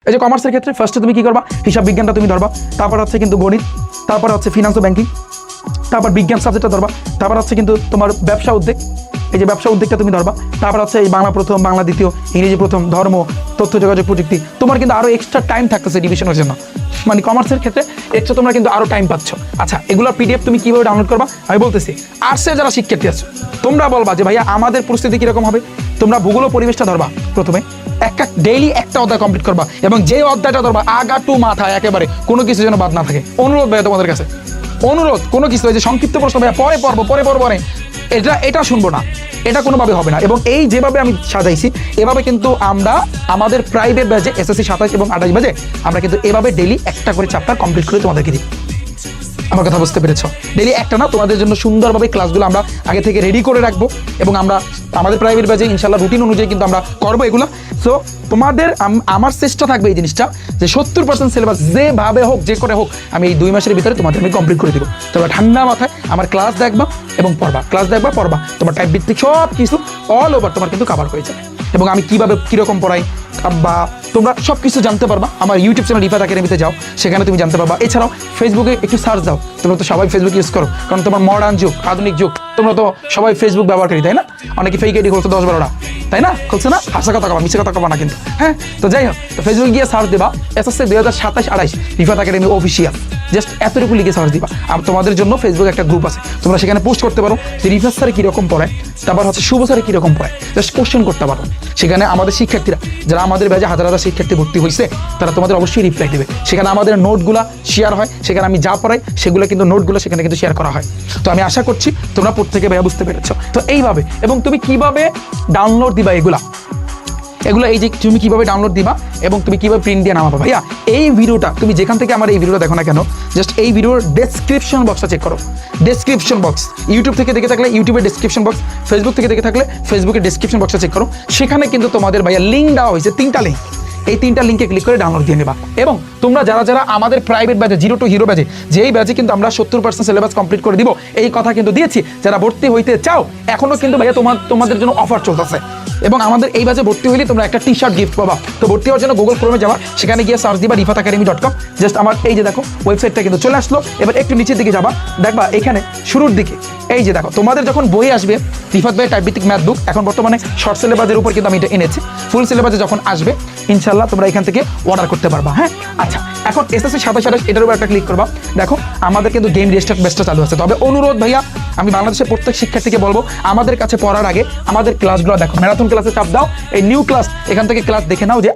এই যে কমার্সের ক্ষেত্রে ফার্স্টে তুমি কি করবা, হিসাব বিজ্ঞানটা তুমি ধরবা, তারপর হচ্ছে কিন্তু গণিত, তারপর হচ্ছে ফিনান্স ও ব্যাংকিং, তারপর বিজ্ঞান সাবজেক্টটা ধরবা, তারপর হচ্ছে কিন্তু তোমার ব্যবসা উদ্যোগ, এই যে ব্যবসা উদ্যোগটা তুমি ধরবা, তারপর হচ্ছে এই বাংলা প্রথম, বাংলা দ্বিতীয়, ইংরেজি প্রথম, ধর্ম, তথ্য যোগাযোগ প্রযুক্তি। তোমার কিন্তু আরও এক্সট্রা টাইম থাকতেছে ডিভিশনের জন্য, মানে কমার্সের ক্ষেত্রে এক্সট্রা তোমরা কিন্তু আরও টাইম পাচ্ছ। আচ্ছা, এগুলোর পিডিএফ তুমি কীভাবে ডাউনলোড করবা আমি বলতেছি। আর্টসের যারা শিক্ষার্থী আছো তোমরা বলবা যে ভাইয়া আমাদের পরিস্থিতি কীরকম হবে। তোমরা ভূগোল ও পরিবেশটা ধরবা, প্রথমে ডেইলি একটা অধ্যায় কমপ্লিট করবা, এবং যে অধ্যায়টা ধরবা আগা টু মাথায় একেবারে কোনো কিছু যেন বাদ না থাকে। অনুরোধ ভাইয়া তোমাদের কাছে, অনুরোধ, কোনো কিছু যে সংক্ষিপ্ত প্রশ্ন ভাইয়া পরে পড়বো এটা শুনবো না, এটা কোনোভাবে হবে না। এবং এই যেভাবে আমি সাজাইছি এভাবে কিন্তু আমরা আমাদের প্রাইভেট ব্যাচে এসএসসি 27 এবং 28 ব্যাচে আমরা কিন্তু এভাবে ডেইলি একটা করে চ্যাপ্টার কমপ্লিট করে তোমাদেরকে দিই। আমার কথা বুঝতে পেরেছো? ডেইলি একটা না, তোমাদের জন্য সুন্দরভাবে ক্লাসগুলো আমরা আগে থেকে রেডি করে রাখবো, এবং আমরা আমাদের প্রাইভেট ব্যাচে ইনশাল্লাহ রুটিন অনুযায়ী কিন্তু আমরা করবো এগুলো। সো তোমাদের আমার চেষ্টা থাকবে এই জিনিসটা যে 70% সিলেবাস যেভাবে হোক যে করে হোক আমি এই 2 মাসের ভিতরে তোমাদের আমি কমপ্লিট করে দিব। তোমরা ঠান্ডা মাথায় আমার ক্লাস দেখবা এবং পড়বা, ক্লাস দেখবা পড়বা, তোমার টাইপ ভিত্তিক সব কিছু অল ওভার তোমার কিন্তু কভার হয়ে যাবে। এবং আমি কীভাবে কীরকম পড়াই বা তোমরা সব কিছু জানতে পারবা। আমার ইউটিউব চ্যানেল রিফাত একাডেমিতে যাও, সেখানে তুমি জানতে পারবা। এছাড়াও ফেসবুকে একটু সার্চ দাও, তোমরা তো সবাই ফেসবুক ইউজ করো, কারণ তোমার মডার্ন যুগ, আধুনিক যুগ, তোমরা তো সবাই ফেসবুক ব্যবহারকারী, তাই না? অনেকে ফেক আইডি খুলছে 10-12টা, তাই না? খুলছে না? হাসা কথা কবা, মিছে কথা কবা না কিন্তু, হ্যাঁ? তো যাই হোক, তো ফেসবুক গিয়ে সার্চ দেবা SSC 2027-28 Rifat academy official, just এতটুকু লিখে সার্চ দিবা। আর তোমাদের জন্য ফেসবুকে একটা গ্রুপ আছে, তোমরা সেখানে পোস্ট করতে পারো যে রিফাত স্যার কীরকম পড়ায়, তারপর হচ্ছে শুভ স্যার কীরকম পড়ায়, জাস্ট কোশ্চেন করতে পারো। সেখানে আমাদের শিক্ষার্থীরা যারা আমাদের ব্যাচে হাজার হাজার শিক্ষার্থী ভর্তি হয়েছে তারা তোমাদের অবশ্যই রিপ্লাই দেবে। সেখানে আমাদের নোটগুলো শেয়ার হয়, সেখানে আমি যা পড়াই সেগুলো কিন্তু নোটগুলো সেখানে কিন্তু শেয়ার করা হয়। তো আমি আশা করছি তোমরা প্রত্যেকে ভাইয়া বুঝতে পেরেছো। তো এইভাবে, এবং তুমি কিভাবে ডাউনলোড দিবা এগুলো এই যে তুমি কিভাবে ডাউনলোড দিবা এবং তুমি কিভাবে প্রিন্ট দিয়ে নামাবা। ভাইয়া এই ভিডিওটা তুমি যেখান থেকে আমার এই ভিডিওটা দেখো না কেন, জাস্ট এই ভিডিওর ডেসক্রিপশন বক্সটা চেক করো। ডেসক্রিপশন বক্স, ইউটিউব থেকে দেখে থাকলে ইউটিউবের ডেসক্রিপশন বক্স, ফেসবুক থেকে দেখে থাকলে ফেসবুকের ডেসক্রিপশন বক্সটা চেক করো। সেখানে কিন্তু তোমাদের ভাইয়া লিঙ্ক দেওয়া হয়েছে, 3টা লিঙ্ক। এই 3টা লিঙ্কে ক্লিক করে ডাউনলোড দিয়ে নেবা। এবং তোমরা যারা আমাদের প্রাইভেট ব্যাচে 0 to হিরো ব্যাচে, যেই ব্যাচে কিন্তু আমরা 70% সিলেবাস কমপ্লিট করে দিব এই কথা কিন্তু দিয়েছি, যারা ভর্তি হইতে চাও এখনও কিন্তু ভাইয়া তোমাদের জন্য অফার চলতেছে। এবং আমাদের এই ব্যাচে ভর্তি হইলে তোমরা একটা টি-শার্ট গিফট পাবা। তো ভর্তি হওয়ার জন্য গুগল ক্রোমে যাবা, সেখানে গিয়ে সার্চ দিবা rifatacademy.com। জাস্ট আমার এই যে দেখো ওয়েবসাইটটা কিন্তু চলে আসলো। এবার একটু নিচের দিকে যাবা, দেখবা এখানে শুরুর দিকে এই যে দেখো তোমাদের যখন বই আসবে রিফাত ভাই টাইপ ভিত্তিক ম্যাথ বুক, এখন বর্তমানে শর্ট সিলেবাসের উপর কিন্তু আমি এটা এনেছি। ফুল সিলেবাসে যখন আসবে ইনশাল্লাহ তোমরা এখান থেকে অর্ডার করতে পারবা। হ্যাঁ, আচ্ছা, এখন এসএসসি 27-28 এটার উপর একটা ক্লিক করবা। দেখো আমাদের কিন্তু গেম রেজিস্টার ব্যাচটা চালু আছে। তবে অনুরোধ ভাইয়া, আমি বাংলাদেশের প্রত্যেক শিক্ষার্থীকে বলবো আমাদের কাছে পড়ার আগে আমাদের ক্লাসগুলো দেখো, ম্যারাথন ক্লাসে চাপ দাও, এই নিউ ক্লাস এখান থেকে ক্লাস দেখে নাও যে